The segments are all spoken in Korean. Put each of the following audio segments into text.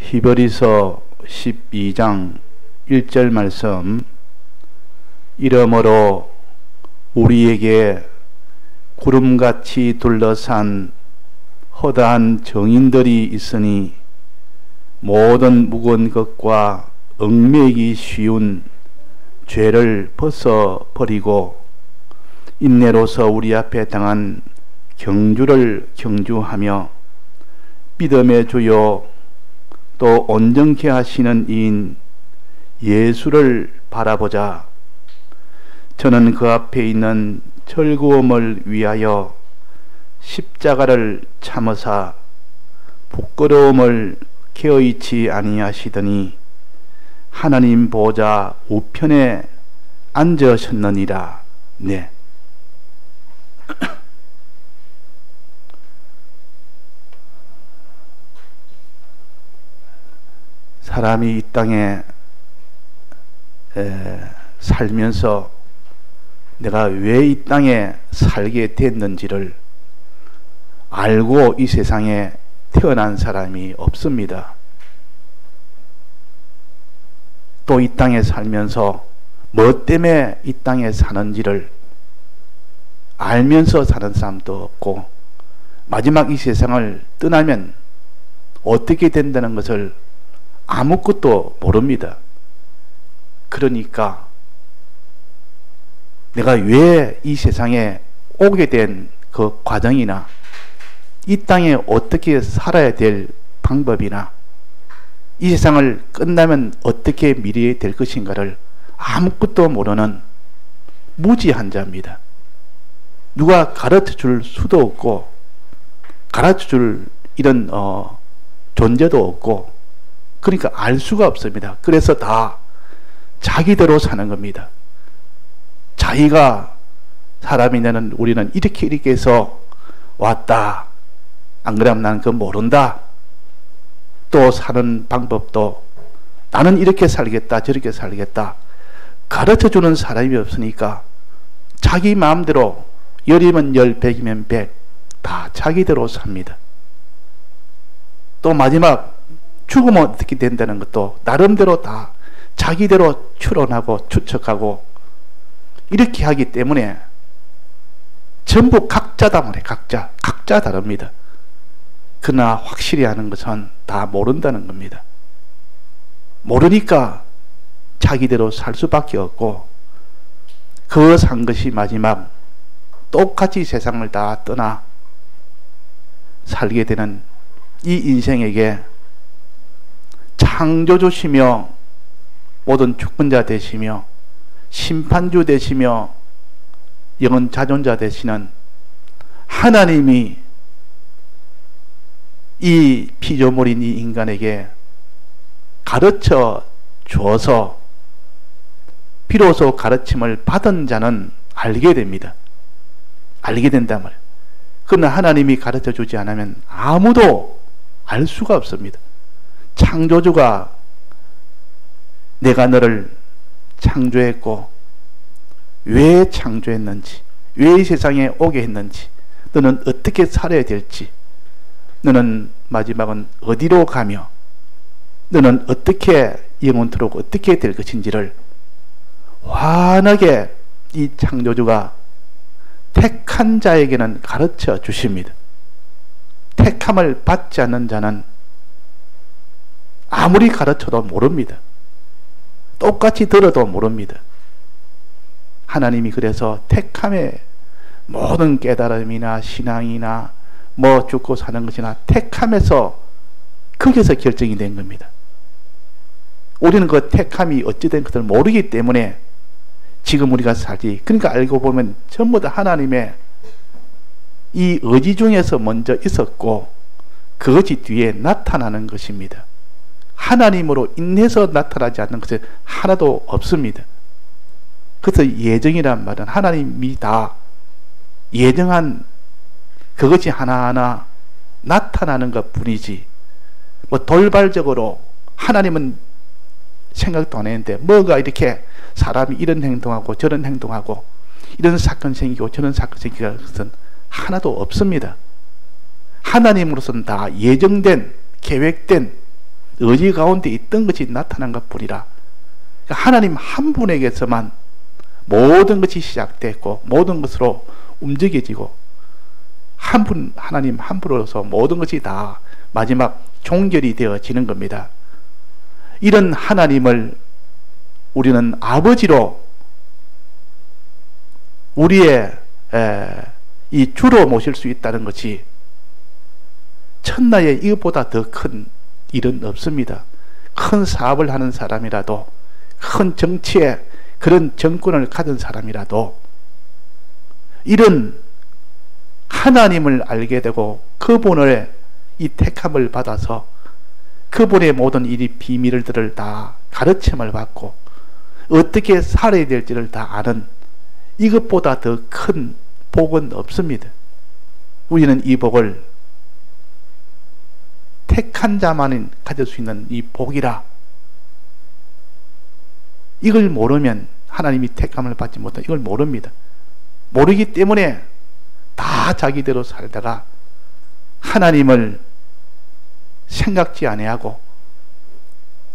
히브리서 12장 1절 말씀. 이러므로 우리에게 구름같이 둘러싼 허다한 정인들이 있으니 모든 무거운 것과 얽매이기 쉬운 죄를 벗어버리고 인내로서 우리 앞에 당한 경주를 경주하며 믿음의 주요 또 온전케 하시는 이인 예수를 바라보자. 저는 그 앞에 있는 즐거움을 위하여 십자가를 참으사 부끄러움을 개의치 아니하시더니 하나님 보좌 우편에 앉으셨느니라. 네. 사람이 이 땅에 살면서 내가 왜 이 땅에 살게 됐는지를 알고 이 세상에 태어난 사람이 없습니다. 또 이 땅에 살면서 뭐 때문에 이 땅에 사는지를 알면서 사는 사람도 없고, 마지막 이 세상을 떠나면 어떻게 된다는 것을 아무것도 모릅니다. 그러니까 내가 왜 이 세상에 오게 된 그 과정이나 이 땅에 어떻게 살아야 될 방법이나 이 세상을 끝나면 어떻게 미래에 될 것인가를 아무것도 모르는 무지한 자입니다. 누가 가르쳐 줄 수도 없고 가르쳐 줄 이런 존재도 없고, 그러니까 알 수가 없습니다. 그래서 다 자기대로 사는 겁니다. 자기가 사람이 되는 우리는 이렇게 해서 왔다. 안 그러면 나는 그거 모른다. 또 사는 방법도 나는 이렇게 살겠다 저렇게 살겠다 가르쳐주는 사람이 없으니까 자기 마음대로, 열이면 열, 백이면 백, 다 자기대로 삽니다. 또 마지막 죽으면 어떻게 된다는 것도 나름대로 다 자기대로 추론하고 추측하고 이렇게 하기 때문에 전부 각자다 말이에요. 각자 다릅니다. 그러나 확실히 하는 것은 다 모른다는 겁니다. 모르니까 자기대로 살 수밖에 없고, 그 산 것이 마지막 똑같이 세상을 다 떠나 살게 되는 이 인생에게 창조주시며 모든 주권자 되시며 심판주 되시며 영원 자존자 되시는 하나님이 이 피조물인 이 인간에게 가르쳐 주어서 비로소 가르침을 받은 자는 알게 됩니다. 알게 된단 말이에요. 그러나 하나님이 가르쳐 주지 않으면 아무도 알 수가 없습니다. 창조주가 내가 너를 창조했고 왜 창조했는지, 왜 이 세상에 오게 했는지, 너는 어떻게 살아야 될지, 너는 마지막은 어디로 가며 너는 어떻게 영원토록 어떻게 될 것인지를 환하게 이 창조주가 택한 자에게는 가르쳐 주십니다. 택함을 받지 않는 자는 아무리 가르쳐도 모릅니다. 똑같이 들어도 모릅니다. 하나님이 그래서 택함의 모든 깨달음이나 신앙이나 뭐 죽고 사는 것이나 택함에서 거기서 결정이 된 겁니다. 우리는 그 택함이 어찌된 것을 모르기 때문에 지금 우리가 살지. 그러니까 알고 보면 전부 다 하나님의 이 의지 중에서 먼저 있었고 그것이 뒤에 나타나는 것입니다. 하나님으로 인해서 나타나지 않는 것은 하나도 없습니다. 그래서 예정이란 말은 하나님이 다 예정한 그것이 하나하나 나타나는 것 뿐이지, 뭐 돌발적으로 하나님은 생각도 안 했는데 뭐가 이렇게 사람이 이런 행동하고 저런 행동하고 이런 사건 생기고 저런 사건 생기고 그것은 하나도 없습니다. 하나님으로서는 다 예정된, 계획된 의지 가운데 있던 것이 나타난 것뿐이라. 그러니까 하나님 한 분에게서만 모든 것이 시작됐고 모든 것으로 움직여지고 한 분, 하나님 한 분으로서 모든 것이 다 마지막 종결이 되어지는 겁니다. 이런 하나님을 우리는 아버지로 우리의 이 주로 모실 수 있다는 것이 천하에 이것보다 더 큰 일은 없습니다. 큰 사업을 하는 사람이라도, 큰 정치에 그런 정권을 가진 사람이라도 이런 하나님을 알게 되고 그분의 이 택함을 받아서 그분의 모든 이 비밀들을 다 가르침을 받고 어떻게 살아야 될지를 다 아는 이것보다 더 큰 복은 없습니다. 우리는 이 복을 택한 자만이 가질 수 있는 이 복이라. 이걸 모르면 하나님이 택함을 받지 못한 이걸 모릅니다. 모르기 때문에 다 자기대로 살다가 하나님을 생각지 아니하고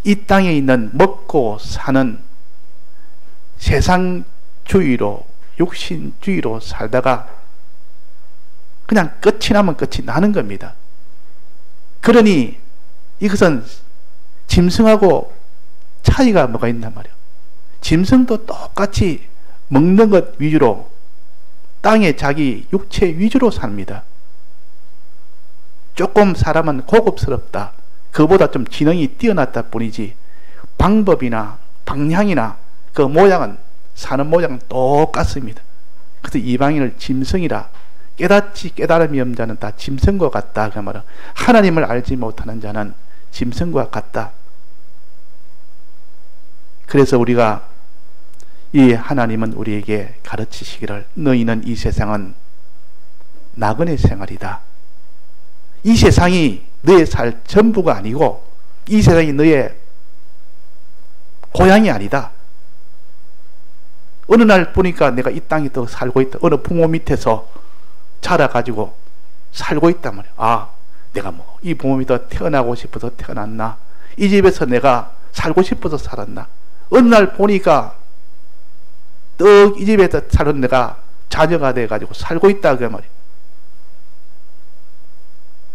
이 땅에 있는 먹고 사는 세상주의로 육신주의로 살다가 그냥 끝이 나면 끝이 나는 겁니다. 그러니 이것은 짐승하고 차이가 뭐가 있단 말이에요. 짐승도 똑같이 먹는 것 위주로 땅에 자기 육체 위주로 삽니다. 조금 사람은 고급스럽다. 그보다 좀 지능이 뛰어났다 뿐이지 방법이나 방향이나 그 모양은 사는 모양은 똑같습니다. 그래서 이방인을 짐승이라 깨달음이 없는 자는 다 짐승과 같다. 그 말은 하나님을 알지 못하는 자는 짐승과 같다. 그래서 우리가 이 하나님은 우리에게 가르치시기를 너희는 이 세상은 나그네 생활이다. 이 세상이 너의 살 전부가 아니고 이 세상이 너의 고향이 아니다. 어느 날 보니까 내가 이 땅에 또 살고 있다. 어느 부모 밑에서 자라가지고 살고 있단 말이야. 아, 내가 뭐 이 부모 밑에 태어나고 싶어서 태어났나? 이 집에서 내가 살고 싶어서 살았나? 어느 날 보니까 또 이 집에서 살은 내가 자녀가 돼가지고 살고 있다 그 말이야.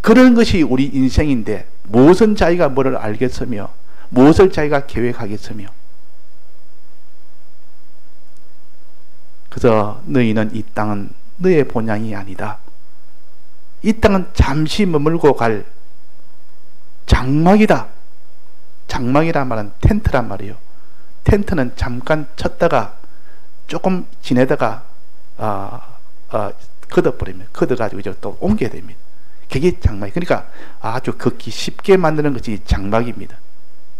그런 것이 우리 인생인데 무엇은 자기가 뭐를 알겠으며 무엇을 자기가 계획하겠으며. 그래서 너희는 이 땅은 너의 본향이 아니다. 이 땅은 잠시 머물고 갈 장막이다. 장막이란 말은 텐트란 말이에요. 텐트는 잠깐 쳤다가 조금 지내다가 걷어버리면 걷어가지고 이제 또 옮겨야 됩니다. 그게 장막. 그러니까 아주 걷기 쉽게 만드는 것이 장막입니다.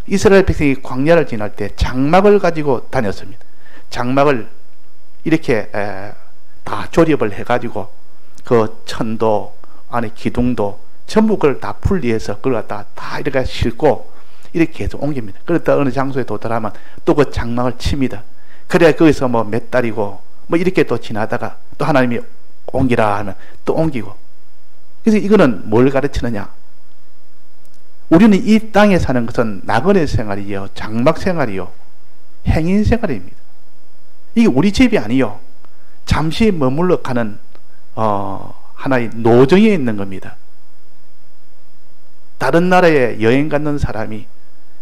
이스라엘 백성이 광야를 지날 때 장막을 가지고 다녔습니다. 장막을 이렇게 다 조립을 해가지고 그 천도 안에 기둥도 전부 그걸 다 분리해서 그걸 갖다 다 이렇게 싣고 이렇게 해서 옮깁니다. 그러다 어느 장소에 도달하면 또 그 장막을 칩니다. 그래야 거기서 뭐 몇 달이고 뭐 이렇게 또 지나다가 또 하나님이 옮기라 하면 또 옮기고. 그래서 이거는 뭘 가르치느냐? 우리는 이 땅에 사는 것은 나그네 생활이요, 장막 생활이요, 행인 생활입니다. 이게 우리 집이 아니요, 잠시 머물러 가는 하나의 노정에 있는 겁니다. 다른 나라에 여행 가는 사람이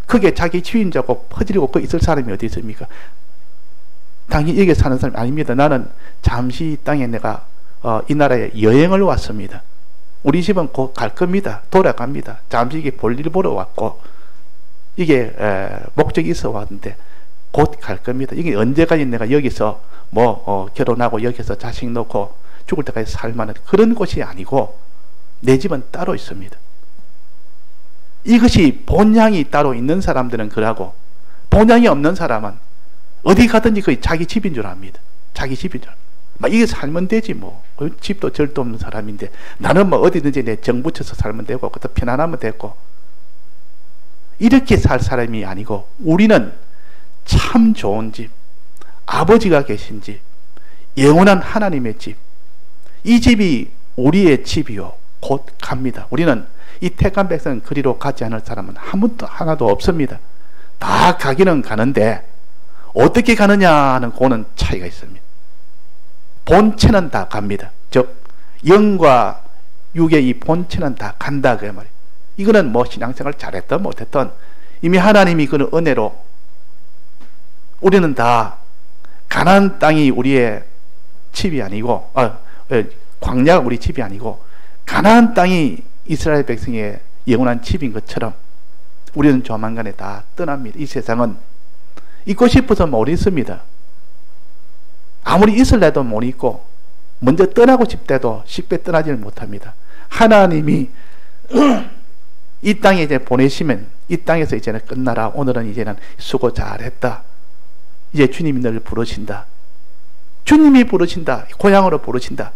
그게 자기 주인자고 퍼지르고 그 있을 사람이 어디 있습니까? 당연히 여기 사는 사람이 아닙니다. 나는 잠시 이 땅에 내가 이 나라에 여행을 왔습니다. 우리 집은 곧 갈 겁니다. 돌아갑니다. 잠시 이게 볼일 보러 왔고 이게 목적이 있어 왔는데 곧 갈 겁니다. 이게 언제까지 내가 여기서 결혼하고 여기서 자식 놓고 죽을 때까지 살만한 그런 곳이 아니고 내 집은 따로 있습니다. 이것이 본향이 따로 있는 사람들은 그러고 본향이 없는 사람은 어디 가든지 거의 자기 집인 줄 압니다. 자기 집인 줄 압니다. 막 이게 살면 되지 뭐. 집도 절도 없는 사람인데 나는 뭐 어디든지 내 정 붙여서 살면 되고 그것도 편안하면 됐고. 이렇게 살 사람이 아니고 우리는 참 좋은 집, 아버지가 계신 집, 영원한 하나님의 집, 이 집이 우리의 집이요 곧 갑니다. 우리는 이 택한 백성은 그리로 가지 않을 사람은 하나도 없습니다. 다 가기는 가는데 어떻게 가느냐는 그거는 차이가 있습니다. 본체는 다 갑니다. 즉 영과 육의 이 본체는 다 간다 그 말이에요. 이거는 뭐 신앙생활 잘했든 못했든 이미 하나님이 그는 은혜로 우리는 다 가나안 땅이 우리의 집이 아니고 광야가 우리 집이 아니고 가나안 땅이 이스라엘 백성의 영원한 집인 것처럼 우리는 조만간에 다 떠납니다. 이 세상은 있고 싶어서 못 있습니다. 아무리 있을래도 못 있고 먼저 떠나고 싶대도 쉽게 떠나지를 못합니다. 하나님이 이 땅에 이제 보내시면 이 땅에서 이제는 끝나라. 오늘은 이제는 수고 잘했다. 이제 주님이 너를 부르신다. 주님이 부르신다. 고향으로 부르신다.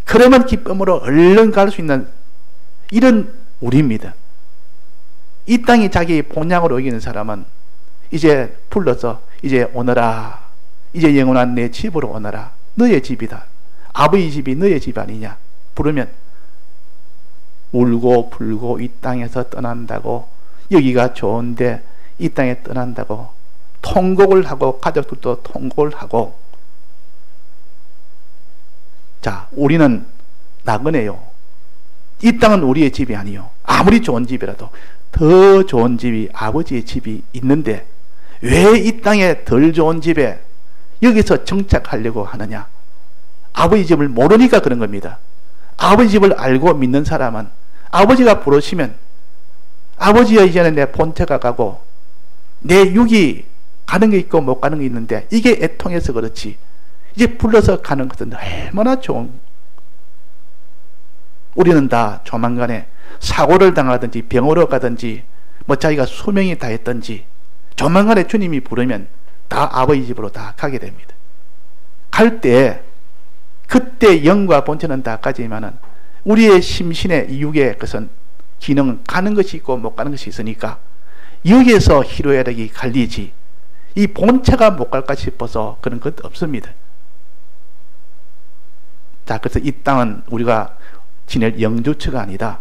그러면 기쁨으로 얼른 갈 수 있는 이런 우리입니다. 이 땅이 자기 본향으로 여기는 사람은 이제 불러서 이제 오너라. 이제 영원한 내 집으로 오너라. 너의 집이다. 아버지 집이 너의 집 아니냐. 부르면 울고 불고 이 땅에서 떠난다고 여기가 좋은데 이 땅에 떠난다고 통곡을 하고 가족들도 통곡을 하고 자 우리는 나그네요. 이 땅은 우리의 집이 아니요. 아무리 좋은 집이라도 더 좋은 집이 아버지의 집이 있는데 왜 이 땅에 덜 좋은 집에 여기서 정착하려고 하느냐. 아버지 집을 모르니까 그런 겁니다. 아버지 집을 알고 믿는 사람은 아버지가 부르시면 아버지여 이제는 내 본체가 가고 내 육이 가는 게 있고 못 가는 게 있는데 이게 애통해서 그렇지 이제 불러서 가는 것은 얼마나 좋은. 우리는 다 조만간에 사고를 당하든지 병으로 가든지 뭐 자기가 수명이 다했든지 조만간에 주님이 부르면 다 아버지 집으로 다 가게 됩니다. 갈 때 그때 영과 본체는 다 가지만은 우리의 심신의 육의 것은 기능은 가는 것이 있고 못 가는 것이 있으니까 여기에서 희로애락이 갈리지 이 본체가 못 갈까 싶어서 그런 것 없습니다. 자, 그래서 이 땅은 우리가 지낼 영주처가 아니다.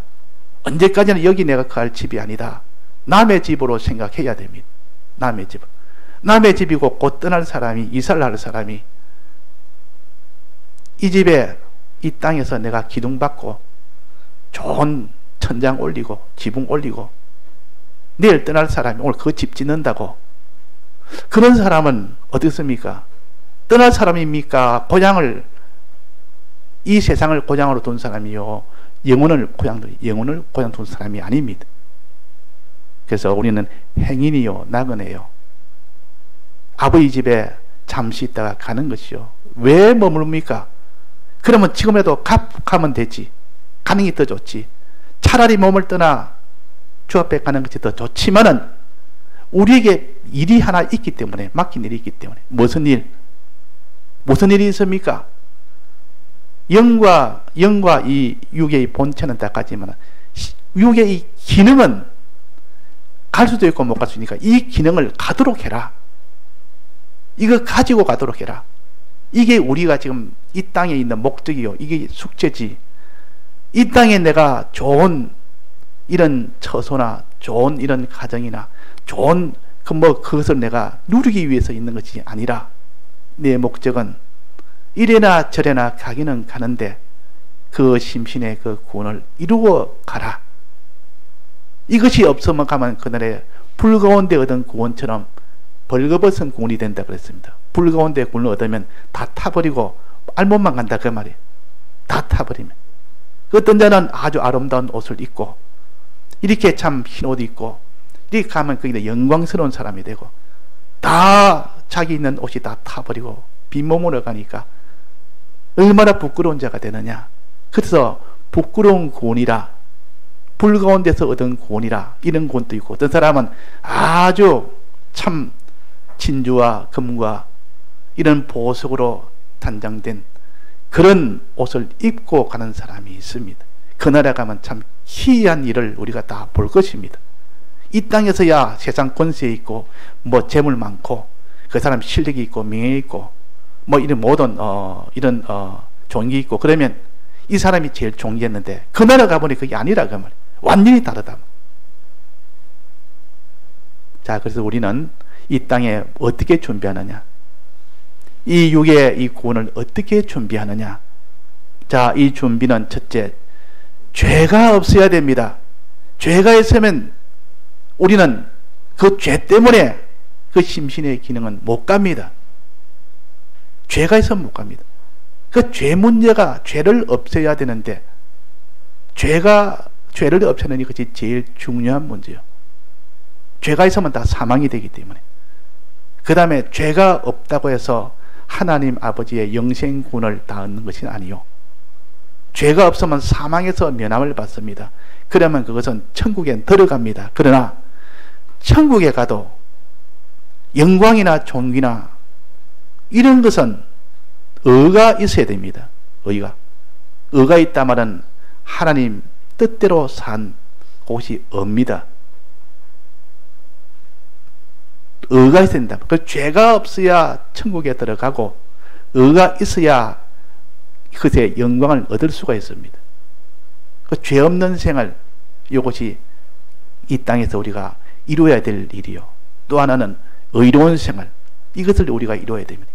언제까지나 여기 내가 갈 집이 아니다. 남의 집으로 생각해야 됩니다. 남의 집. 남의 집이고 곧 떠날 사람이 이사를 할 사람이 이 집에 이 땅에서 내가 기둥받고 좋은 천장 올리고 지붕 올리고 내일 떠날 사람이 오늘 그 집 짓는다고 그런 사람은 어떻습니까? 떠날 사람입니까? 고향을 이 세상을 고향으로 둔 사람이요 영혼을 고향 둔 사람이 아닙니다. 그래서 우리는 행인이요 나그네요. 아버지 집에 잠시 있다가 가는 것이요. 왜 머무릅니까? 그러면 지금이라도 가면 되지. 가는 게 더 좋지. 차라리 몸을 떠나 주 앞에 가는 것이 더 좋지만은 우리에게 일이 하나 있기 때문에 맡긴 일이 있기 때문에 무슨 일이 있습니까? 영과 이 육의 본체는 다 가지만 육의 이 기능은 갈 수도 있고 못 갈 수 있으니까 이 기능을 가도록 해라. 이거 가지고 가도록 해라. 이게 우리가 지금 이 땅에 있는 목적이요. 이게 숙제지. 이 땅에 내가 좋은 이런 처소나 좋은 이런 가정이나 좋은 그것을 내가 누리기 위해서 있는 것이 아니라 내 목적은 이래나 저래나 가기는 가는데 그 심신의 그 구원을 이루어 가라. 이것이 없으면 가면 그날에 불 가운데 얻은 구원처럼 벌거벗은 구원이 된다 그랬습니다. 불 가운데 구원을 얻으면 다 타버리고 알못만 간다 그 말이에요. 다 타버리면. 어떤 자는 아주 아름다운 옷을 입고 이렇게 참 흰 옷 입고 이렇게 가면 거기다 영광스러운 사람이 되고 다 자기 있는 옷이 다 타버리고 빈몸으로 가니까 얼마나 부끄러운 자가 되느냐. 그래서 부끄러운 구원이라 불 가운데서 얻은 구원이라 이런 구원도 있고 어떤 사람은 아주 참 진주와 금과 이런 보석으로 단장된 그런 옷을 입고 가는 사람이 있습니다. 그 나라 가면 참 희귀한 일을 우리가 다 볼 것입니다. 이 땅에서야 세상 권세 있고 뭐 재물 많고 그 사람 실력이 있고 명예 있고 뭐 이런 모든 이런 존귀 있고 그러면 이 사람이 제일 존귀했는데 그 나라 가보니 그게 아니라 그 말이에요. 완전히 다르다. 자, 그래서 우리는 이 땅에 어떻게 준비하느냐, 이 육의 이 구원을 어떻게 준비하느냐. 자, 이 준비는 첫째, 죄가 없어야 됩니다. 죄가 있으면 우리는 그 죄 때문에 그 심신의 기능은 못 갑니다. 죄가 있으면 못 갑니다. 그 죄 문제가, 죄를 없애야 되는데 죄를 없애는 것이 제일 중요한 문제예요. 죄가 있으면 다 사망이 되기 때문에. 그 다음에 죄가 없다고 해서 하나님 아버지의 영생구원을 다 얻는 것이 아니요. 죄가 없으면 사망에서 면함을 받습니다. 그러면 그것은 천국에 들어갑니다. 그러나 천국에 가도 영광이나 존귀나 이런 것은 의가 있어야 됩니다. 의가 있다 말은 하나님 뜻대로 산 곳이 없습니다. 의가 있어야 된다. 그 죄가 없어야 천국에 들어가고 의가 있어야 그것의 영광을 얻을 수가 있습니다. 그 죄 없는 생활, 이것이 이 땅에서 우리가 이루어야 될 일이요. 또 하나는 의로운 생활, 이것을 우리가 이루어야 됩니다.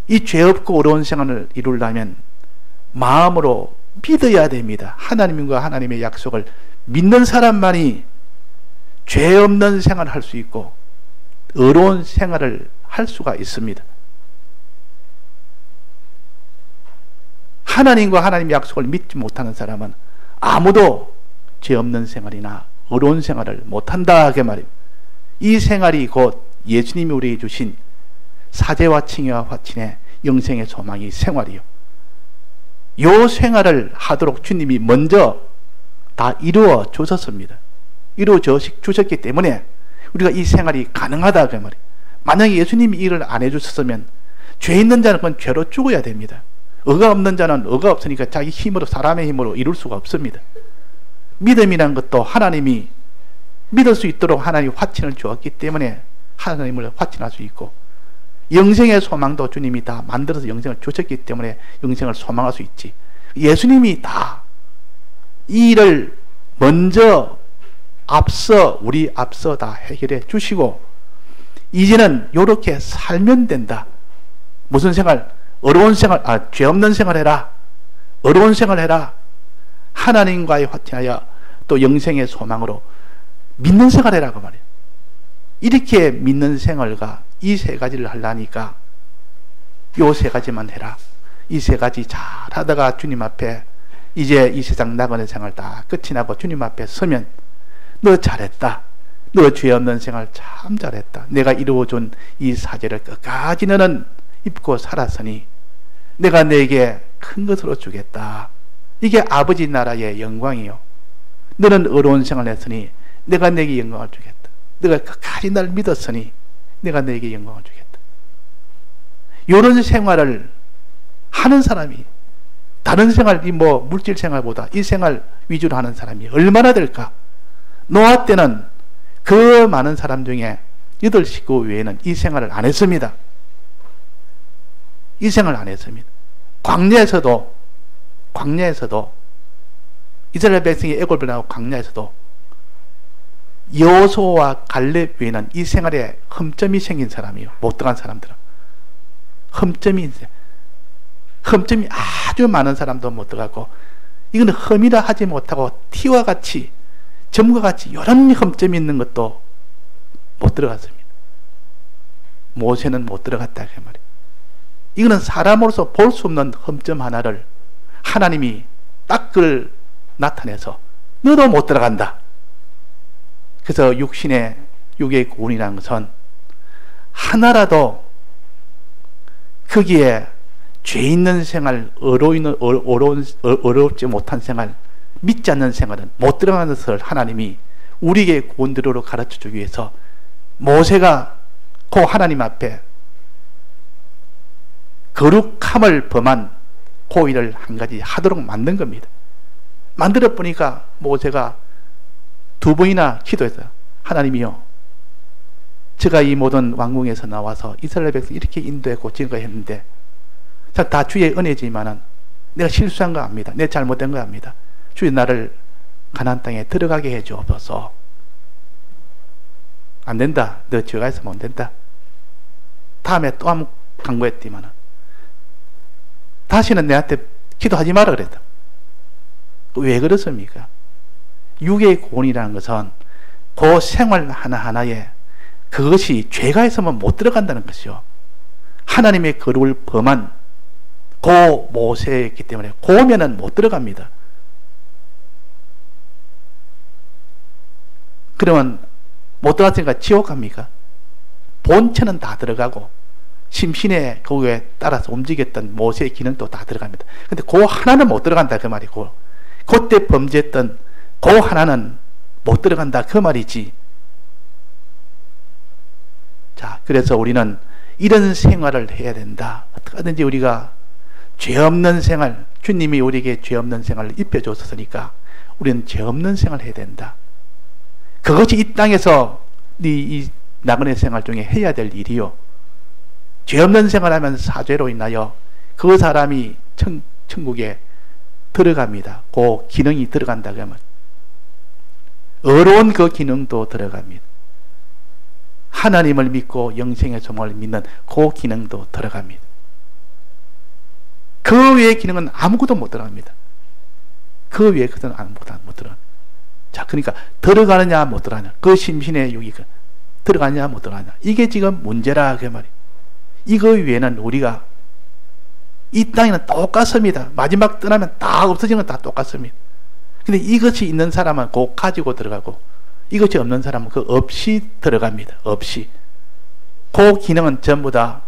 이 죄 없고 의로운 생활을 이루려면 마음으로 믿어야 됩니다. 하나님과 하나님의 약속을 믿는 사람만이 죄 없는 생활을 할 수 있고 의로운 생활을 할 수가 있습니다. 하나님과 하나님의 약속을 믿지 못하는 사람은 아무도 죄 없는 생활이나 의로운 생활을 못한다 그 말입니다. 이 생활이 곧 예수님이 우리에게 주신 사제와 칭의와 화친의 영생의 소망이 생활이요. 요 생활을 하도록 주님이 먼저 다 이루어 주셨습니다. 이루어 주셨기 때문에 우리가 이 생활이 가능하다 그 말이에요. 만약에 예수님이 일을 안 해주셨으면 죄 있는 자는 그건 죄로 죽어야 됩니다. 의가 없는 자는 의가 없으니까 자기 힘으로, 사람의 힘으로 이룰 수가 없습니다. 믿음이라는 것도 하나님이 믿을 수 있도록 하나님이 화친을 주었기 때문에 하나님을 화친할 수 있고, 영생의 소망도 주님이 다 만들어서 영생을 주셨기 때문에 영생을 소망할 수 있지. 예수님이 다 이 일을 먼저 우리 앞서 다 해결해 주시고, 이제는 이렇게 살면 된다. 무슨 생활? 어려운 생활, 죄 없는 생활 해라. 어려운 생활 해라. 하나님과의 화친하여 또 영생의 소망으로 믿는 생활 해라 그 말이에요. 이렇게 믿는 생활과 이 세 가지를 하려니까 요 세 가지만 해라. 이 세 가지 잘 하다가 주님 앞에 이제 이 세상 나가는 생활 다 끝이 나고 주님 앞에 서면 너 잘했다. 너 죄 없는 생활 참 잘했다. 내가 이루어준 이 사제를 끝까지 너는 입고 살았으니 내가 내게 큰 것으로 주겠다. 이게 아버지 나라의 영광이요. 너는 어려운 생활을 했으니 내가 내게 영광을 주겠다. 내가 끝까지 날 믿었으니 내가 내게 영광을 주겠다. 이런 생활을 하는 사람이, 다른 생활, 물질 생활보다 이 생활 위주로 하는 사람이 얼마나 될까? 노아 때는 그 많은 사람 중에 8식구 외에는 이 생활을 안 했습니다. 이 생활을 안 했습니다. 광야에서도 이스라엘 백성이 애굽을 나오고 광야에서도 여호수아와 갈렙 외에는 이 생활에 흠점이 생긴 사람이요. 못 들어간 사람들은 흠점이 아주 많은 사람도 못 들어가고, 이건 흠이라 하지 못하고 티와 같이 점과 같이 이런 흠점이 있는 것도 못 들어갔습니다. 모세는 못 들어갔다 그 말이에요. 이거는 사람으로서 볼 수 없는 흠점 하나를 하나님이 딱 그걸 나타내서 너도 못 들어간다. 그래서 육의 구원이라는 것은 하나라도 거기에 죄 있는 생활, 어렵지 못한 생활, 믿지 않는 생활은 못 들어가는 것을 하나님이 우리에게 구원대로 가르쳐 주기 위해서 모세가 그 하나님 앞에 거룩함을 범한 그 일을 한 가지 하도록 만든 겁니다. 만들어 보니까 모세가 2번이나 기도했어요. 하나님이요, 제가 이 모든 왕궁에서 나와서 이스라엘 백성 이렇게 인도했고 지금까지 했는데 다 주의 은혜지만은 내가 실수한 거 압니다. 내가 잘못된 거 압니다. 주여 나를 가나안 땅에 들어가게 해 주옵소서. 안 된다. 너 죄가 있으면 안 된다. 다음에 또 한번 강구했더니만 다시는 내한테 기도하지 마라 그랬다. 왜 그렇습니까? 육의 구원이라는 것은 그 생활 하나하나에 그것이 죄가 있으면 못 들어간다는 것이요. 하나님의 거룩을 범한 그 모세였기 때문에 고면은 못 들어갑니다. 그러면 못 들어갔으니까 지옥 갑니까? 본체는 다 들어가고 심신의 거기에 따라서 움직였던 모세의 기능도 다 들어갑니다. 근데 그 하나는 못 들어간다 그 말이고, 그때 범죄했던 그 하나는 못 들어간다 그 말이지. 자, 그래서 우리는 이런 생활을 해야 된다. 어떻게든지 우리가 죄 없는 생활, 주님이 우리에게 죄 없는 생활을 입혀줬으니까 우리는 죄 없는 생활을 해야 된다. 그것이 이 땅에서 이 나그네 생활 중에 해야 될 일이요. 죄 없는 생활하면 사죄로 인하여 그 사람이 천국에 들어갑니다. 그 기능이 들어간다 그러면 어려운 그 기능도 들어갑니다. 하나님을 믿고 영생의 소망을 믿는 그 기능도 들어갑니다. 그 외의 기능은 아무것도 못 들어갑니다. 그 외의 것은 아무것도 못 들어갑니다. 자, 그러니까 들어가느냐 못 들어가느냐, 그 심신의 유익은 들어가느냐 못 들어가느냐, 이게 지금 문제라 그 말이에요. 이거 외에는 우리가 이 땅에는 똑같습니다. 마지막 떠나면 다 없어지는 건 다 똑같습니다. 근데 이것이 있는 사람은 곧 가지고 들어가고 이것이 없는 사람은 그 없이 들어갑니다. 없이. 그 기능은 전부 다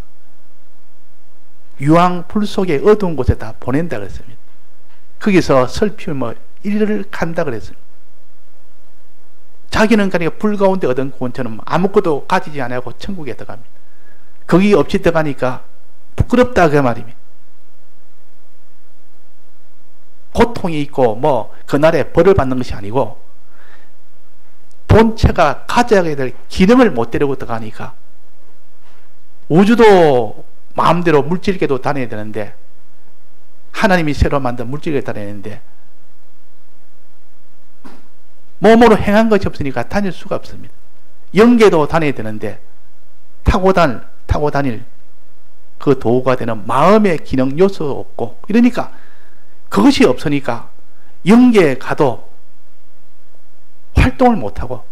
유황불 속에 어두운 곳에 다 보낸다 그랬습니다. 거기서 설피우며 이를 간다 그랬습니다. 자기는 그러니까 불 가운데 얻은 구원처럼 아무것도 가지지 않고 천국에 들어갑니다. 거기 없이 들어가니까 부끄럽다 그 말입니다. 고통이 있고 뭐 그날에 벌을 받는 것이 아니고 본체가 가져야 될 기능을 못 데리고 들어가니까 우주도 마음대로 물질계도 다녀야 되는데 하나님이 새로 만든 물질계 다녀야 되는데 몸으로 행한 것이 없으니까 다닐 수가 없습니다. 영계도 다녀야 되는데 타고 다닐 그 도구가 되는 마음의 기능 요소 없고 이러니까 그것이 없으니까 영계에 가도 활동을 못하고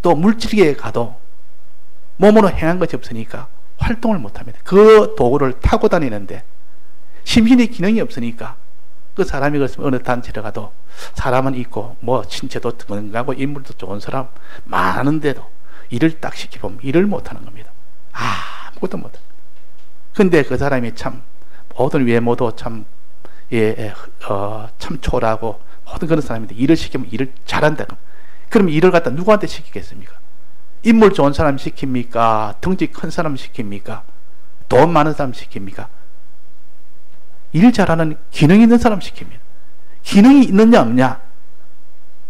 또 물질계에 가도 몸으로 행한 것이 없으니까 활동을 못합니다. 그 도구를 타고 다니는데 심신의 기능이 없으니까 그 사람이 그랬으면 어느 단체를 가도 사람은 있고 뭐 신체도 건강하고 인물도 좋은 사람 많은데도 일을 딱 시켜보면 일을 못하는 겁니다. 아무것도 못해. 근데 그 사람이 참 모든 외모도 참 참 초라하고 모든 그런 사람인데 일을 시키면 일을 잘한다. 그럼 일을 갖다 누구한테 시키겠습니까? 인물 좋은 사람 시킵니까? 덩치 큰 사람 시킵니까? 돈 많은 사람 시킵니까? 일 잘하는 기능 있는 사람 시킵니다. 기능이 있느냐 없냐?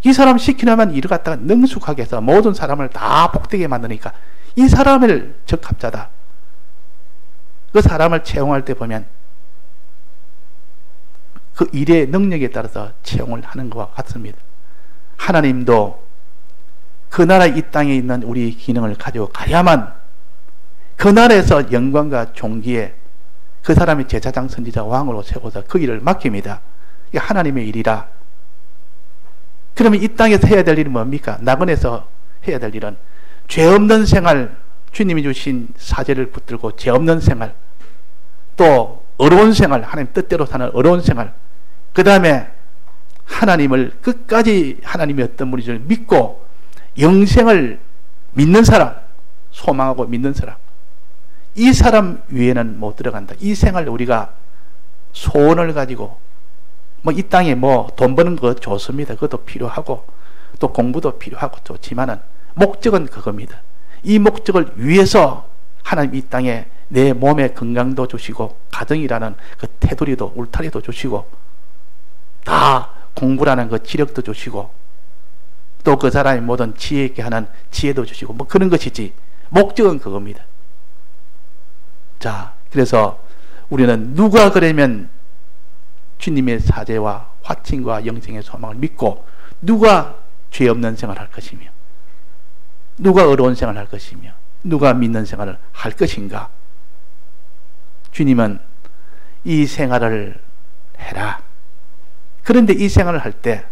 이 사람 시키려면 일을 갖다가 능숙하게 해서 모든 사람을 다 복되게 만드니까 이 사람을 적합자다. 그 사람을 채용할 때 보면 그 일의 능력에 따라서 채용을 하는 것과 같습니다. 하나님도 그 나라 이 땅에 있는 우리 기능을 가지고 가야만 그 나라에서 영광과 존귀에 그 사람이 제사장 선지자 왕으로 세워서 그 일을 맡깁니다. 이게 하나님의 일이라. 그러면 이 땅에서 해야 될 일이 뭡니까? 나그네에서 해야 될 일은 죄 없는 생활, 주님이 주신 사제를 붙들고 죄 없는 생활, 또 어려운 생활, 하나님 뜻대로 사는 어려운 생활, 그 다음에 하나님을 끝까지 하나님이 어떤 분인지 믿고 영생을 믿는 사람, 소망하고 믿는 사람, 이 사람 위에는 못 들어간다. 이 생활 우리가 소원을 가지고 뭐 이 땅에 뭐 돈 버는 거 좋습니다. 그것도 필요하고 또 공부도 필요하고 좋지만은 목적은 그겁니다. 이 목적을 위해서 하나님 이 땅에 내 몸의 건강도 주시고 가정이라는 그 테두리도 울타리도 주시고 다 공부라는 그 지력도 주시고 또 그 사람이 모든 지혜 있게 하는 지혜도 주시고 뭐 그런 것이지 목적은 그겁니다. 자, 그래서 우리는 누가 그러면 주님의 사죄와 화친과 영생의 소망을 믿고 누가 죄 없는 생활을 할 것이며 누가 어려운 생활을 할 것이며 누가 믿는 생활을 할 것인가? 주님은 이 생활을 해라. 그런데 이 생활을 할 때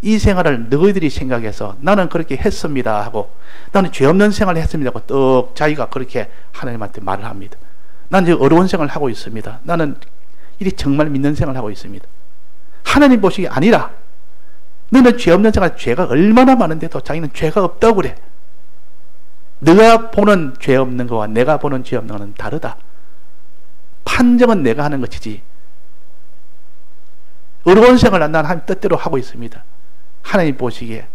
이 생활을 너희들이 생각해서 나는 그렇게 했습니다 하고 나는 죄 없는 생활을 했습니다 하고 떡 자기가 그렇게 하나님한테 말을 합니다. 나는 이제 어려운 생활을 하고 있습니다. 나는 이리 정말 믿는 생활을 하고 있습니다. 하나님 보시기 아니라 너는 죄 없는 생활, 죄가 얼마나 많은데도 자기는 죄가 없다고 그래. 네가 보는 죄 없는 거와 내가 보는 죄 없는 거는 다르다. 판정은 내가 하는 것이지 어려운 생활을 나는 하나님 뜻대로 하고 있습니다. 하나님 보시기에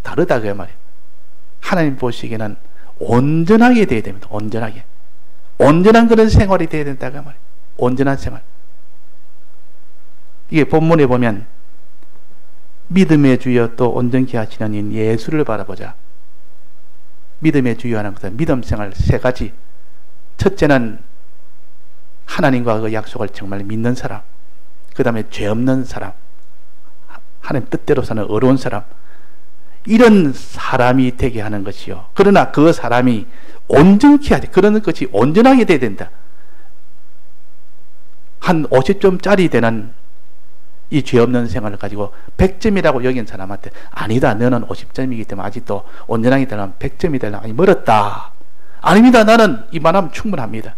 다르다 그 말이에요. 하나님 보시기에는 온전하게 돼야 됩니다. 온전하게. 온전한 그런 생활이 돼야 된다 그 말이에요. 온전한 생활. 이게 본문에 보면 믿음의 주여 또 온전케 하시는 인 예수를 바라보자. 믿음의 주여 하는 것은 믿음 생활 세 가지. 첫째는 하나님과 그 약속을 정말 믿는 사람. 그 다음에 죄 없는 사람. 하나님 뜻대로 사는 어려운 사람. 이런 사람이 되게 하는 것이요. 그러나 그 사람이 온전케 하지. 그런 것이 온전하게 돼야 된다. 한 50점짜리 되는 이 죄 없는 생활을 가지고 100점이라고 여긴 사람한테 아니다. 너는 50점이기 때문에 아직도 온전하게 되려면 100점이 되려면 아니 멀었다. 아닙니다. 나는 이만하면 충분합니다.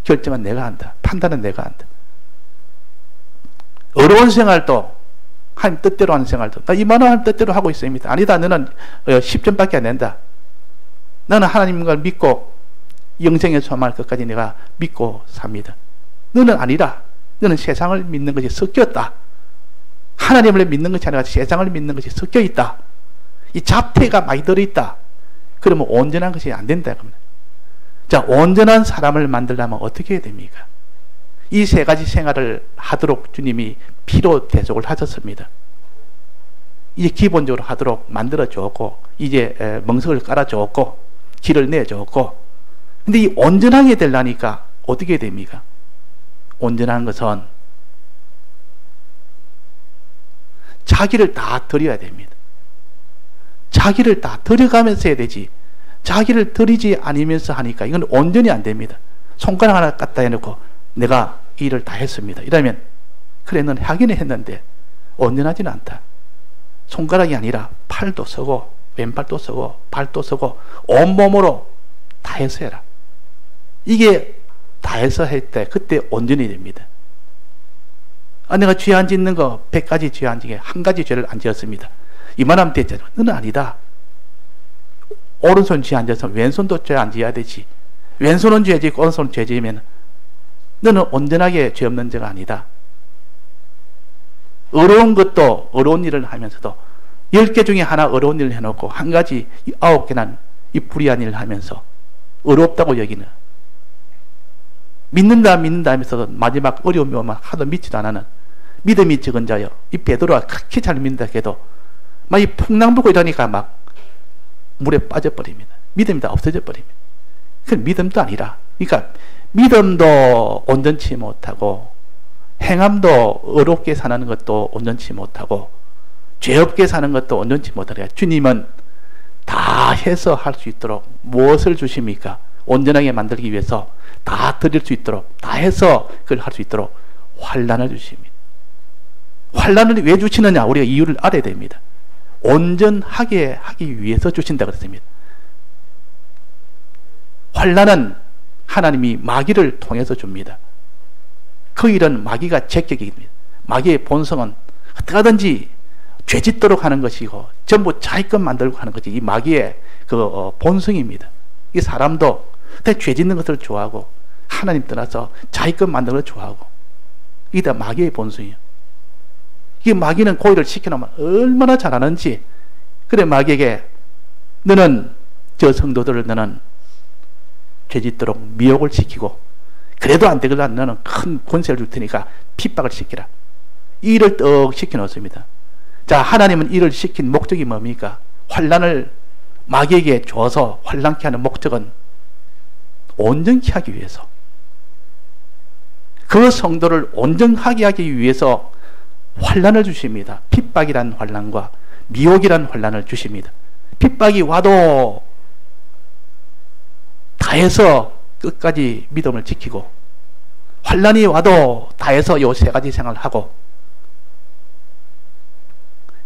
결정은 내가 한다. 판단은 내가 한다. 어려운 생활도 하나님 뜻대로 하는 생활도 나 이만한 뜻대로 하고 있습니다. 아니다. 너는 10점밖에 안 된다. 나는 하나님을 믿고 영생의 소망할 것까지 내가 믿고 삽니다. 너는 아니라 너는 세상을 믿는 것이 섞였다. 하나님을 믿는 것이 아니라 세상을 믿는 것이 섞여 있다. 이 잡태가 많이 들어있다. 그러면 온전한 것이 안 된다. 자, 온전한 사람을 만들려면 어떻게 해야 됩니까? 이 세 가지 생활을 하도록 주님이 피로 대속을 하셨습니다. 이제 기본적으로 하도록 만들어 줬고 이제 멍석을 깔아 줬고 길을 내 줬고 근데 이 온전하게 되려니까 어떻게 됩니까? 온전한 것은 자기를 다 드려야 됩니다. 자기를 다 드려가면서 해야 되지. 자기를 드리지 않으면서 하니까 이건 온전히 안 됩니다. 손가락 하나 갖다 해놓고 내가 이 일을 다 했습니다. 이러면 그래 넌 하기는 했는데 온전하지는 않다. 손가락이 아니라 팔도 쓰고 왼팔도 쓰고 발도 쓰고 온몸으로 다 해서 해라. 이게 다 해서 할 때 그때 온전히 됩니다. 내가 죄 안 짓는 거 100가지 죄 안 지게 한 가지 죄를 안 지었습니다. 이만하면 됐잖아. 너는 아니다. 오른손 죄 안 지었으면 왼손도 죄 안 지어야 되지. 왼손은 죄 짓고 오른손은 죄 지으면 너는 온전하게 죄 없는 자가 아니다. 어려운 것도 어려운 일을 하면서도 10개 중에 하나 어려운 일을 해놓고 한 가지 9개는 이 불의한 일을 하면서 어렵다고 여기는 믿는다 하면서도 마지막 어려움이 오면 하도 믿지도 않는 믿음이 적은 자여. 이 베드로가 그렇게 잘 믿는다 해도 막 이 풍랑 불고 이러니까 막 물에 빠져버립니다. 믿음이 다 없어져 버립니다. 그건 믿음도 아니라 그러니까 믿음도 온전치 못하고 행함도 어렵게 사는 것도 온전치 못하고 죄 없게 사는 것도 온전치 못하니까 주님은 다 해서 할 수 있도록 무엇을 주십니까? 온전하게 만들기 위해서 다 드릴 수 있도록 다 해서 그걸 할 수 있도록 환난을 주십니다. 환난을 왜 주시느냐? 우리가 이유를 알아야 됩니다. 온전하게 하기 위해서 주신다 그랬습니다. 환난은 하나님이 마귀를 통해서 줍니다. 그 일은 마귀가 적격입니다. 마귀의 본성은 어떻게 하든지 죄짓도록 하는 것이고 전부 자기 것 만들고 하는 것이 이 마귀의 그 본성입니다. 이 사람도 죄짓는 것을 좋아하고 하나님 떠나서 자기 것 만드는 것을 좋아하고 이게 다 마귀의 본성이에요. 이 마귀는 고의를 시켜놓으면 얼마나 잘하는지. 그래 마귀에게 너는 저 성도들을 너는 죄짓도록 미혹을 시키고 그래도 안 되거든 너는 큰 권세를 줄 테니까 핍박을 시키라. 이 일을 떡 시켜놓습니다. 자, 하나님은 이를 시킨 목적이 뭡니까? 환난을 마귀에게 줘서 환난케 하는 목적은 온전케 하기 위해서. 그 성도를 온전하게 하기 위해서 환난을 주십니다. 핍박이란 환난과 미혹이란 환난을 주십니다. 핍박이 와도 다해서 끝까지 믿음을 지키고, 환난이 와도 다해서 요 세 가지 생활을 하고,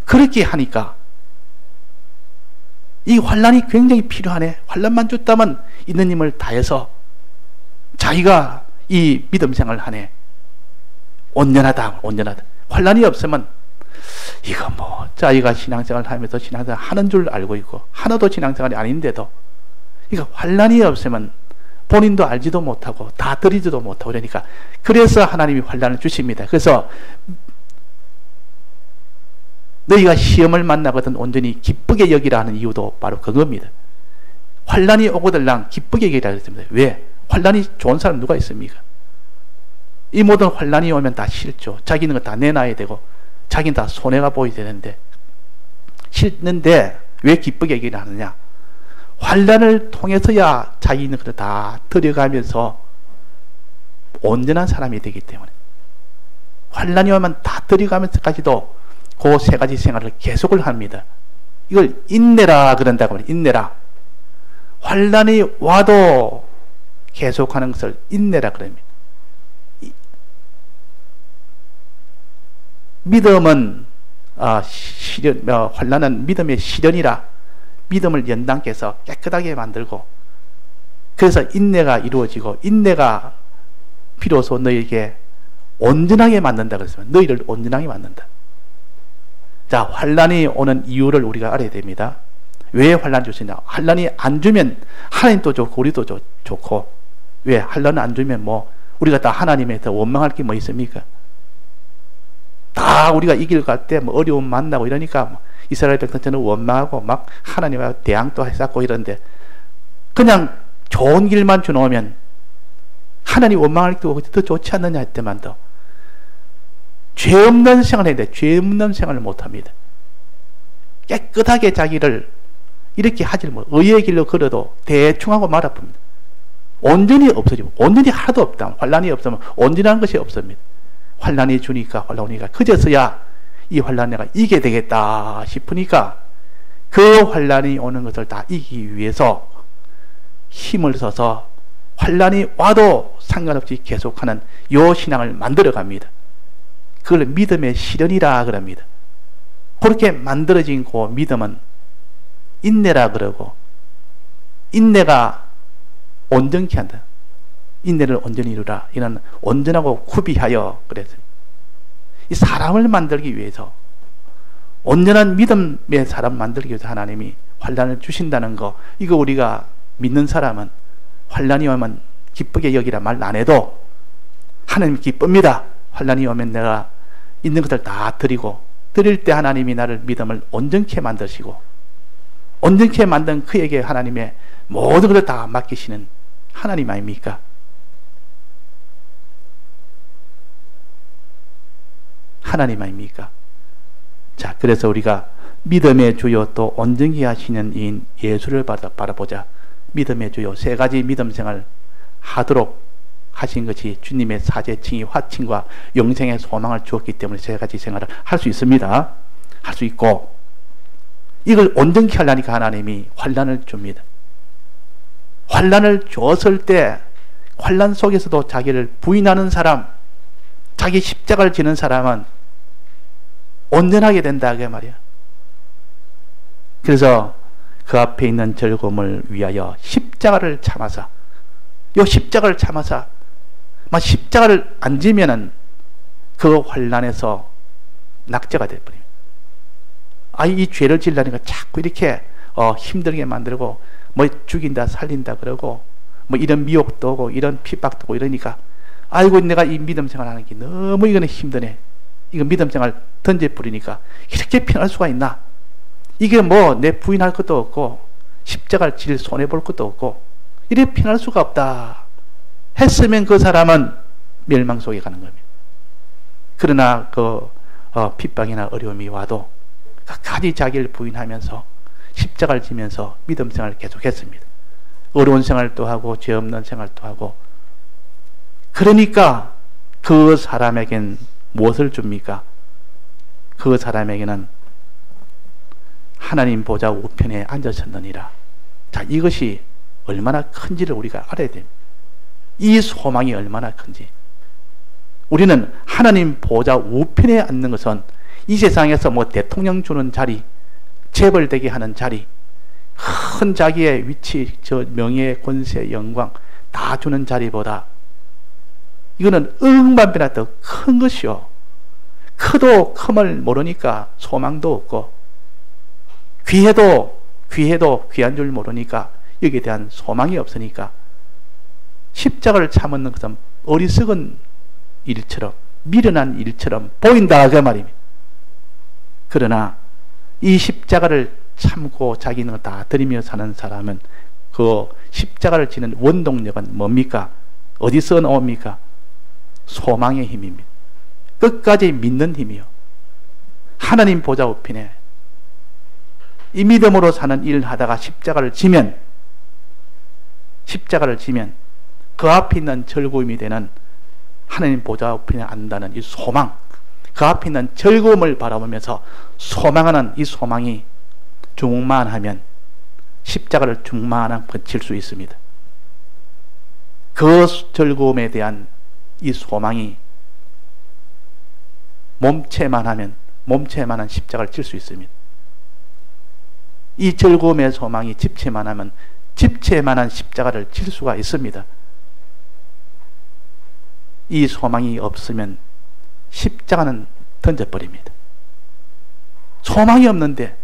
그렇게 하니까 이 환난이 굉장히 필요하네. 환난만 줬다면 있는 힘을 다해서 자기가 이 믿음 생활을 하네. 온전하다, 온전하다. 환난이 없으면 이거 뭐 자기가 신앙생활을 하면서 신앙생활 하는 줄 알고 있고 하나도 신앙생활이 아닌데도, 이거 환난이 없으면 본인도 알지도 못하고 다 드리지도 못하고, 그러니까 그래서 하나님이 환난을 주십니다. 그래서 너희가 시험을 만나거든 온전히 기쁘게 여기라 하는 이유도 바로 그겁니다. 환난이 오거들랑 기쁘게 여기라 했습니다. 왜? 환난이 좋은 사람 누가 있습니까? 이 모든 환난이 오면 다 싫죠. 자기 있는 거 다 내놔야 되고 자기는 다 손해가 보여야 되는데, 싫는데 왜 기쁘게 여기라 하느냐? 환난을 통해서야 자기 있는 것을 다 들여가면서 온전한 사람이 되기 때문에, 환난이 오면 다 들여가면서까지도 그 세 가지 생활을 계속을 합니다. 이걸 인내라 그런다고 합니다. 인내라. 환난이 와도 계속하는 것을 인내라 그럽니다. 믿음은 환난은 믿음의 시련이라 믿음을 연단케 해서 깨끗하게 만들고, 그래서 인내가 이루어지고, 인내가 비로소 너희에게 온전하게 만든다 그랬으면 너희를 온전하게 만든다. 자, 환난이 오는 이유를 우리가 알아야 됩니다. 왜 환난 주시냐? 환난이 안 주면 하나님도 좋고 우리도 좋고, 왜 환난 안 주면 뭐 우리가 다 하나님에 더 원망할 게 뭐 있습니까? 다 우리가 이길 갈 때 뭐 어려움 만나고 이러니까 뭐 이스라엘 백성들은 원망하고 막 하나님하고 대항도 했었고 이런데, 그냥 좋은 길만 주놓으면 하나님 원망할 게 더 좋지 않느냐 했더만 더 죄 없는 생활을 해야 돼. 죄 없는 생활을 못합니다. 깨끗하게 자기를 이렇게 하질 못. 의의 길로 걸어도 대충 하고 말아 봅니다. 온전히 없어지고, 온전히 하나도 없다. 환난이 없으면 온전한 것이 없습니다. 환난이 주니까 환난이니까 그제서야 이 환난 내가 이겨야 되겠다 싶으니까 그 환난이 오는 것을 다 이기기 위해서 힘을 써서 환난이 와도 상관없이 계속하는 요 신앙을 만들어 갑니다. 그걸 믿음의 시련이라 그럽니다. 그렇게 만들어진 그 믿음은 인내라 그러고, 인내가 온전케 한다. 인내를 온전히 이루라. 이는 온전하고 구비하여 그랬습니다. 이 사람을 만들기 위해서, 온전한 믿음의 사람 만들기 위해서 하나님이 환난을 주신다는 거, 이거 우리가 믿는 사람은 환난이 오면 기쁘게 여기라 말 안 해도 하나님 기쁩니다. 환난이 오면 내가 있는 것들 다 드리고, 드릴 때 하나님이 나를 믿음을 온전케 만드시고, 온전케 만든 그에게 하나님의 모든 것을 다 맡기시는 하나님 아닙니까? 하나님 아닙니까? 자, 그래서 우리가 믿음의 주요 또 온전히 하시는 이인 예수를 바라보자. 믿음의 주요 세 가지 믿음 생활 하도록 하신 것이 주님의 사제칭의 화칭과 영생의 소망을 주었기 때문에 세 가지 생활을 할 수 있습니다. 할 수 있고, 이걸 온전히 하려니까 하나님이 환난을 줍니다. 환난을 줬을 때 환난 속에서도 자기를 부인하는 사람, 자기 십자가를 지는 사람은 온전하게 된다 그 말이야. 그래서 그 앞에 있는 즐거움을 위하여 십자가를 참아서, 요 십자가를 참아서, 막 십자가를 안 지면은 그 환난에서 낙제가 돼버립니다. 이 죄를 지려니까 자꾸 이렇게 힘들게 만들고, 뭐 죽인다 살린다 그러고, 뭐 이런 미혹도 오고 이런 핍박도 오고 이러니까, 아이고 내가 이 믿음 생활하는 게 너무 이거는 힘드네. 이거 믿음 생활 던져버리니까 이렇게 편할 수가 있나? 이게 뭐 내 부인할 것도 없고 십자가를 질 손해볼 것도 없고 이렇게 편할 수가 없다 했으면 그 사람은 멸망 속에 가는 겁니다. 그러나 그 핍박이나 어려움이 와도 끝까지 자기를 부인하면서 십자가를 지면서 믿음 생활을 계속했습니다. 어려운 생활도 하고 죄 없는 생활도 하고, 그러니까 그 사람에겐 무엇을 줍니까? 그 사람에게는 하나님 보좌 우편에 앉으셨느니라. 자, 이것이 얼마나 큰지를 우리가 알아야 됩니다. 이 소망이 얼마나 큰지. 우리는 하나님 보좌 우편에 앉는 것은 이 세상에서 뭐 대통령 주는 자리, 재벌되게 하는 자리, 큰 자기의 위치, 저 명예, 권세, 영광 다 주는 자리보다 이거는 억만배나 더 큰 것이요. 크도 큼을 모르니까 소망도 없고, 귀해도 귀한 줄 모르니까 여기에 대한 소망이 없으니까 십자가를 참는 것은 어리석은 일처럼, 미련한 일처럼 보인다 그 말입니다. 그러나 이 십자가를 참고 자기는 다 드리며 사는 사람은 그 십자가를 지는 원동력은 뭡니까? 어디서 나옵니까? 소망의 힘입니다. 끝까지 믿는 힘이요. 하나님 보좌 우편에 이 믿음으로 사는 일을 하다가 십자가를 지면 그 앞에 있는 즐거움이 되는 하나님 보좌 우편에 앉는다는 이 소망, 그 앞에 있는 즐거움을 바라보면서 소망하는 이 소망이 충만하면 십자가를 충만한 거칠 수 있습니다. 그 즐거움에 대한 이 소망이 몸체만한 십자가를 질 수 있습니다. 이 즐거움의 소망이 집체만하면 집체만한 십자가를 질 수가 있습니다. 이 소망이 없으면 십자가는 던져버립니다. 소망이 없는데,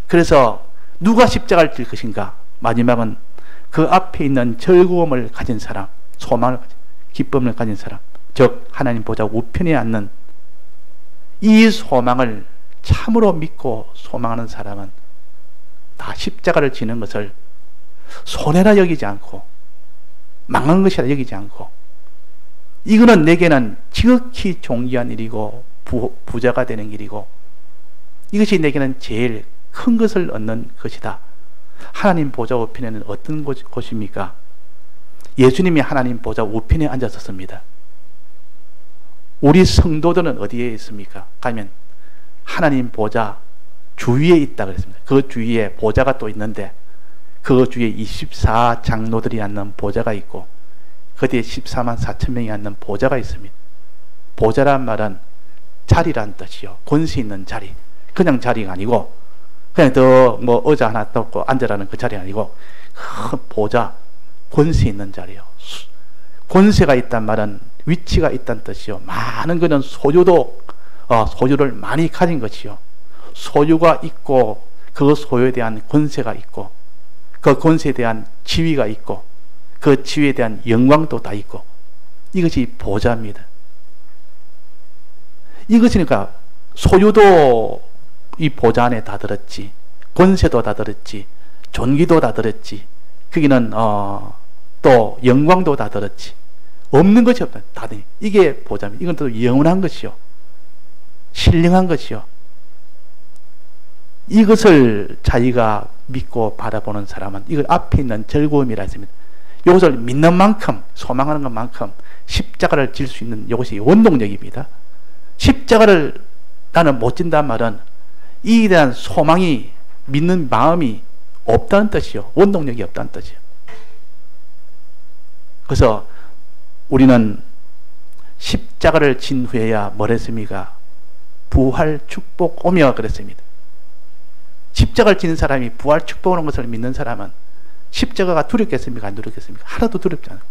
그래서 누가 십자가를 질 것인가? 마지막은 그 앞에 있는 즐거움을 가진 사람, 소망을 가진, 기쁨을 가진 사람, 즉 하나님 보좌 우편에 앉는 이 소망을 참으로 믿고 소망하는 사람은 다 십자가를 지는 것을 손해라 여기지 않고, 망한 것이라 여기지 않고, 이거는 내게는 지극히 존귀한 일이고 부자가 되는 일이고, 이것이 내게는 제일 큰 것을 얻는 것이다. 하나님 보좌 우편에는 어떤 곳입니까? 예수님이 하나님 보좌 우편에 앉았었습니다. 우리 성도들은 어디에 있습니까? 가면 하나님 보좌 주위에 있다 그랬습니다. 그 주위에 보좌가 또 있는데, 그 주위에 24 장로들이 앉는 보좌가 있고, 그 뒤에 14만 4천 명이 앉는 보좌가 있습니다. 보좌란 말은 자리란 뜻이요. 권세 있는 자리. 그냥 자리가 아니고, 그냥 뭐 의자 하나 놓고 앉으라는 그 자리 아니고, 큰 보좌, 권세 있는 자리요. 권세가 있단 말은 위치가 있다는 뜻이요. 많은 거는 소유를 많이 가진 것이요. 소유가 있고, 그 소유에 대한 권세가 있고, 그 권세에 대한 지위가 있고, 그 지위에 대한 영광도 다 있고, 이것이 보좌입니다. 이것이니까 소유도 이 보좌 안에 다 들었지, 권세도 다 들었지, 존귀도 다 들었지, 거기는 또 영광도 다 들었지, 없는 것이 없다. 다 돼. 이게 보좌입니다. 이건 또 영원한 것이요, 신령한 것이요. 이것을 자기가 믿고 바라보는 사람은 이걸 앞에 있는 즐거움이라 했습니다. 이것을 믿는 만큼, 소망하는 것만큼 십자가를 질 수 있는 이것이 원동력입니다. 십자가를 나는 못 진다는 말은 이에 대한 소망이, 믿는 마음이 없다는 뜻이요. 원동력이 없다는 뜻이요. 그래서 우리는 십자가를 진 후에야 뭘 했습니까? 부활 축복 오며 그랬습니다. 십자가를 지는 사람이 부활 축복 오는 것을 믿는 사람은 십자가가 두렵겠습니까? 안 두렵겠습니까? 하나도 두렵지 않아요.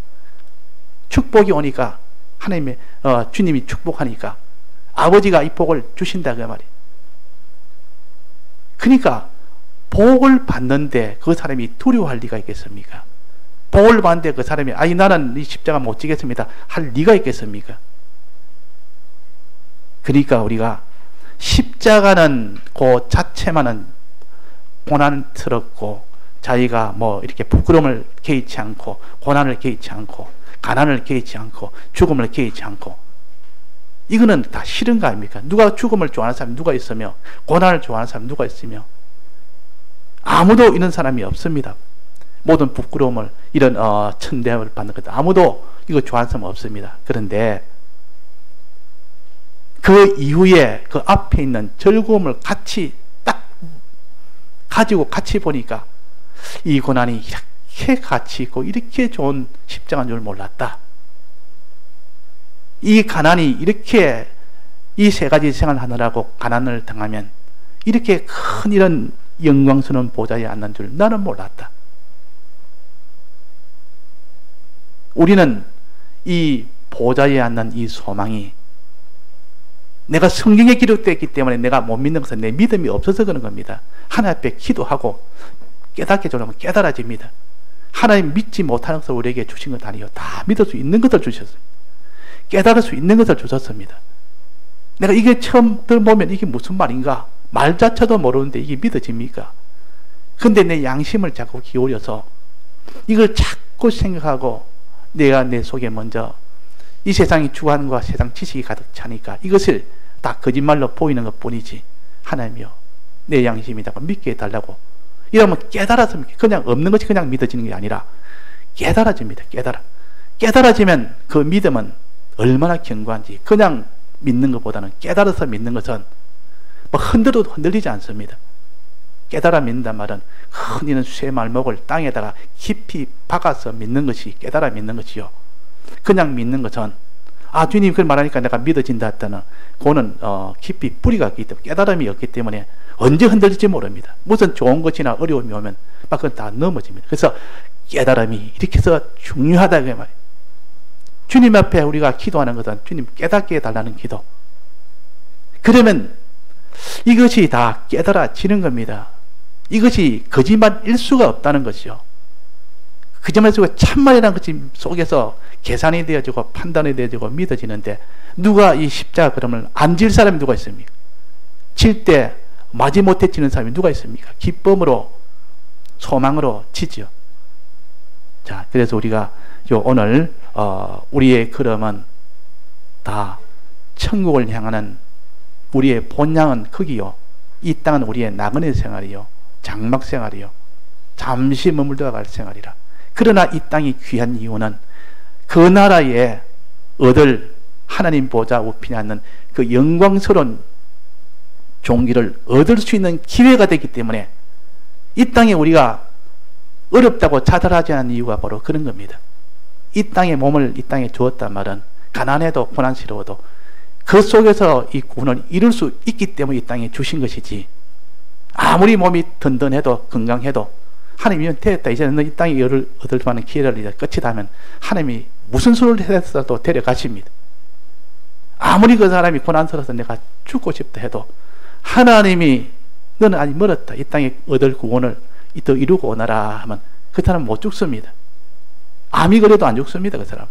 축복이 오니까, 하나님의 주님이 축복하니까 아버지가 이 복을 주신다 그 말이에요. 그러니까 복을 받는데 그 사람이 두려워할 리가 있겠습니까? 복을 받는데 그 사람이 아니 나는 이 십자가 못 지겠습니다 할 리가 있겠습니까? 그러니까 우리가 십자가는 그 자체만은 고난스럽고, 자기가 뭐 이렇게 부끄러움을 개의치 않고, 고난을 개의치 않고, 가난을 개의치 않고, 죽음을 개의치 않고, 이거는 다 싫은 거 아닙니까? 누가 죽음을 좋아하는 사람이 누가 있으며, 고난을 좋아하는 사람이 누가 있으며, 아무도 이런 사람이 없습니다. 모든 부끄러움을, 이런 천대함을 받는 것, 아무도 이거 좋아하는 사람 없습니다. 그런데 그 이후에 그 앞에 있는 즐거움을 같이 딱 가지고 같이 보니까 이 고난이 이렇게 가치 있고 이렇게 좋은 십자가인 줄 몰랐다. 이 가난이 이렇게 이 세 가지 생활하느라고 가난을 당하면 이렇게 큰 이런 영광스러운 보좌에 앉는 줄 나는 몰랐다. 우리는 이 보좌에 앉는 이 소망이 내가 성경에 기록되어 있기 때문에 내가 못 믿는 것은 내 믿음이 없어서 그런 겁니다. 하나님 앞에 기도하고 깨닫게 되려면 깨달아집니다. 하나님 믿지 못하는 것을 우리에게 주신 것 아니에요. 다 믿을 수 있는 것을 주셨어요. 깨달을 수 있는 것을 주셨습니다. 내가 이게 처음 들어보면 이게 무슨 말인가? 말 자체도 모르는데 이게 믿어집니까? 근데 내 양심을 자꾸 기울여서 이걸 자꾸 생각하고 내가 내 속에 먼저 이 세상이 주관과 세상 지식이 가득 차니까 이것을 다 거짓말로 보이는 것 뿐이지 하나님이요 내 양심이다고 믿게 해달라고 이러면 깨달아서 그냥 없는 것이 그냥 믿어지는 게 아니라 깨달아집니다. 깨달아지면 그 믿음은 얼마나 견고한지 그냥 믿는 것보다는 깨달아서 믿는 것은 뭐 흔들어도 흔들리지 않습니다. 깨달아 믿는단 말은 흔히는 쇠말목을 땅에다가 깊이 박아서 믿는 것이 깨달아 믿는 것이요. 그냥 믿는 것은 주님 그걸 말하니까 내가 믿어진다 했다는 그거는 깊이 뿌리가 있기 때문에 깨달음이 없기 때문에 언제 흔들릴지 모릅니다. 무슨 좋은 것이나 어려움이 오면 막 그건 다 넘어집니다. 그래서 깨달음이 이렇게 해서 중요하다 그 말이에요. 주님 앞에 우리가 기도하는 것은 주님 깨닫게 해달라는 기도. 그러면 이것이 다 깨달아지는 겁니다. 이것이 거짓말일 수가 없다는 것이요. 거짓말일 수가 참말이라는 것이 속에서 계산이 되어지고 판단이 되어지고 믿어지는데 누가 이 십자가 그림을 안 질 사람이 누가 있습니까? 칠 때 마지못해 치는 사람이 누가 있습니까? 기쁨으로 소망으로 치죠. 자, 그래서 우리가 오늘 우리의 걸음은 다 천국을 향하는 우리의 본향은 거기요. 이 땅은 우리의 나그네 생활이요. 장막 생활이요. 잠시 머물러 갈 생활이라. 그러나 이 땅이 귀한 이유는 그 나라에 얻을 하나님 보좌 우편에 앉는 그 영광스러운 종기를 얻을 수 있는 기회가 되기 때문에 이 땅에 우리가 어렵다고 자살하지 않는 이유가 바로 그런 겁니다. 이 땅에 몸을 이 땅에 주었단 말은 가난해도 고난스러워도 그 속에서 이 구원을 이룰 수 있기 때문에 이 땅에 주신 것이지 아무리 몸이 든든해도 건강해도 하나님이 되었다 이제는 이 땅에 열을 얻을 만한 기회를 이제 끝이다 하면 하나님이 무슨 수를 해서도 데려가십니다. 아무리 그 사람이 고난스러워서 내가 죽고 싶다 해도 하나님이 너는 아직 멀었다 이 땅에 얻을 구원을 더 이루고 오너라 하면 그 사람은 못 죽습니다. 암이 걸려도 안 죽습니다. 그 사람.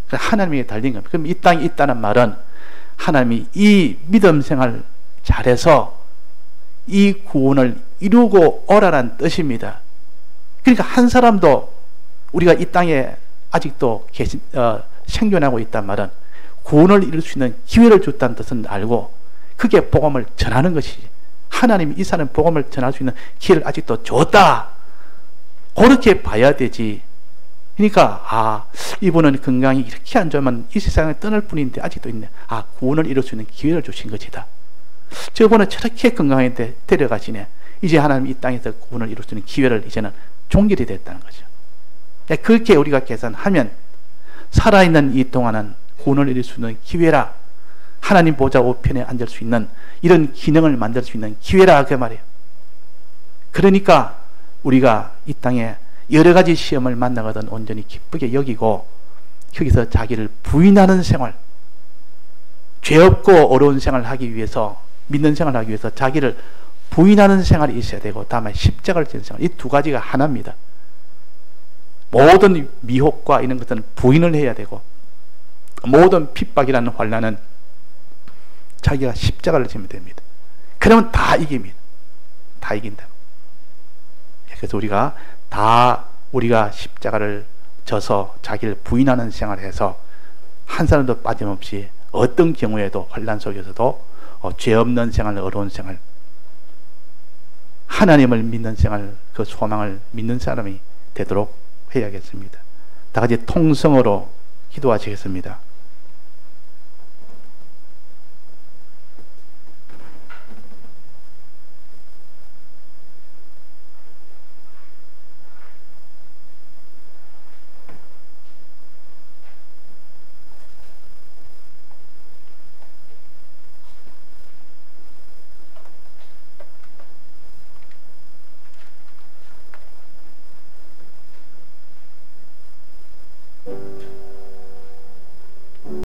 하나님에게 달린 겁니다. 그럼 이 땅에 있다는 말은 하나님이 이 믿음 생활 잘해서 이 구원을 이루고 오라는 뜻입니다. 그러니까 한 사람도 우리가 이 땅에 아직도 생존하고 있단 말은 구원을 이룰 수 있는 기회를 줬다는 뜻은 알고 그게 복음을 전하는 것이지 하나님이 이 사람 복음을 전할 수 있는 기회를 아직도 줬다 그렇게 봐야 되지. 그러니까 이분은 건강이 이렇게 안 좋으면 이 세상에 떠날 뿐인데 아직도 있네. 구원을 이룰 수 있는 기회를 주신 것이다. 저분은 저렇게 건강한데 데려가시네. 이제 하나님 이 땅에서 구원을 이룰 수 있는 기회를 이제는 종결이 됐다는 거죠. 그렇게 우리가 계산하면 살아있는 이 동안은 구원을 이룰 수 있는 기회라 하나님 보좌 우편에 앉을 수 있는 이런 기능을 만들 수 있는 기회라 그 말이에요. 그러니까 우리가 이 땅에 여러 가지 시험을 만나거든 온전히 기쁘게 여기고 거기서 자기를 부인하는 생활 죄 없고 어려운 생활을 하기 위해서 믿는 생활을 하기 위해서 자기를 부인하는 생활이 있어야 되고 다음에 십자가를 지는 생활 이 두 가지가 하나입니다. 모든 미혹과 이런 것들은 부인을 해야 되고 모든 핍박이라는 환난은 자기가 십자가를 지면 됩니다. 그러면 다 이깁니다. 다 이긴다. 그래서 우리가 십자가를 져서 자기를 부인하는 생활을 해서 한 사람도 빠짐없이 어떤 경우에도 환난 속에서도 죄 없는 생활, 어려운 생활, 하나님을 믿는 생활, 그 소망을 믿는 사람이 되도록 해야겠습니다. 다 같이 통성으로 기도하시겠습니다.